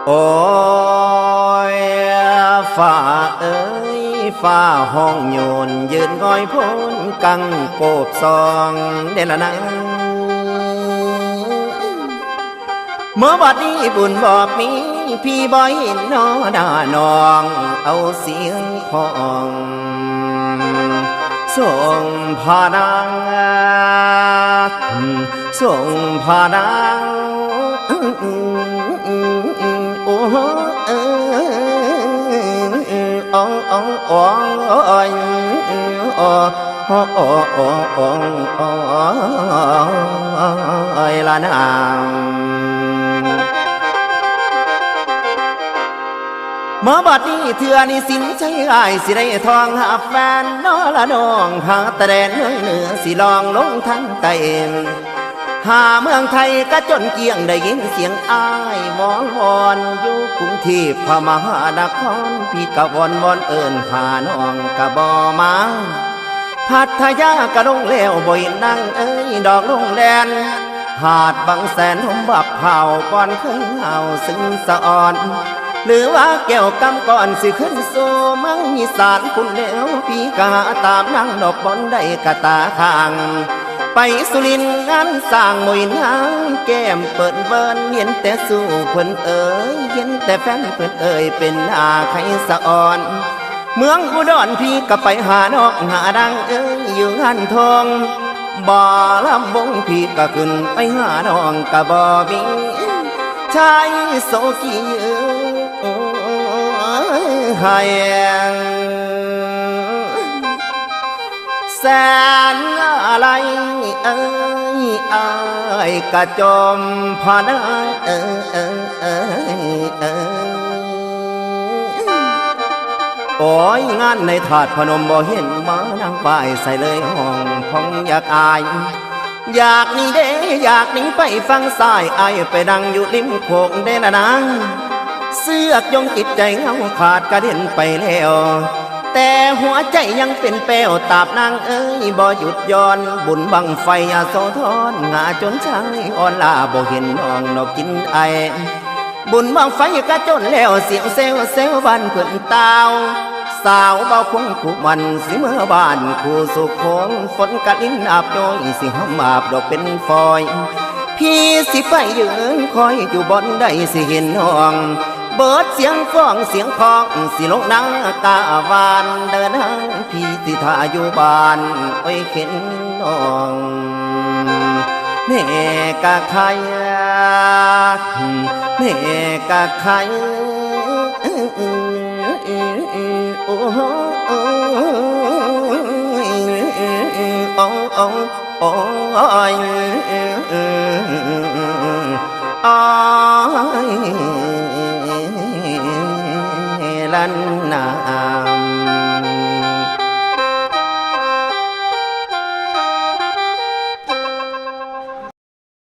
โอ้ยฝ่าเอ้ยฝ่าห้องโยนยืนง่อยพ้นกังโกบซองเดละนังเมื่อบัดนี้บุญบอกมีพี่บ่อยนอหน้านองเอาเสียงของส่งพานางส่งพานางโอ้เอออ๋อละนางเมื่อบัดนี้เถื่อนี่สินใจอายสิได้ทองหาแฟนน้อละน้องหาตะแดนเหนือสิลองลงทั้งไตหาเมืองไทยก็จนเกี่ยงได้ยินเสียงอ้ายวอนวอนอยู่กรุงเทพพมหานครพี่กะวอนเอิญหาน้องกะบ่มาพัทยากะลงแล้วบ่อยนั่งเอ้ยดอกลงแดนหาดบางแสนหอมบับเผาก่อนเคยเฮาซึ่งสะอ่อนหรือว่าแก้วกำก่อนสิขึ้นสู่เมืองอีสานคุณแล้วพี่กะตามนั่งดอกบอนได้กะตาข้างไปสุรินทร์งานสร้างมวยนางแก้มเปิดเวินเห็นแต่สู้เพิ่นเอ๋ยเห็นแต่แฟนเพิ่นเอ๋ยเป็นอาใครสะอ่อนเมืองอุดรพี่ก็ไปหาน้องหาดังเอ้ยอยู่งานทองบ่ลำบงพี่ก็ขึ้นไปหาน้องก็บ่มีชายโสกีให้แสนอะไรเอ้ยอายกะจมพานาโอ้ยงานในถาดพนมบ่เห็นมานางป้ายใส่เลยห้องพองอยากอายอยากนี่เด้อยากนี่ไปฟังสายอายไปดังอยู่ริมโขงเด้ละนางเสือกยงจิตใจเงาขาดกระเด็นไปแล้วแต่หัวใจยังเป็นแป้วตาบนางเอ้ยบ่หยุดย้อนบุญบังไฟอาโสธรงาจนชายอ่อนลาบ่เห็นน้องดอกกินไอบุญบังไฟกระจนแล้วเสียวเซลเซลบ้านเพื่อนตาวสาวเบาคงคู่มันสิเมื่อบ้านคู่สุขคงฝนกะลิ้นอาบย้อยสิหำอาบดอกเป็นฟอยพี่สิไปยืนคอยอยู่บนใดสิเห็นน้องเบิดเสียงฟ้องเสียงคองสิลงนังกาวานเดินทางพี่สิท่าอยู่บ้านไว้เข็นน้องเนกะใครเนกะใครโอ้โอ้โอ้ยลันนาม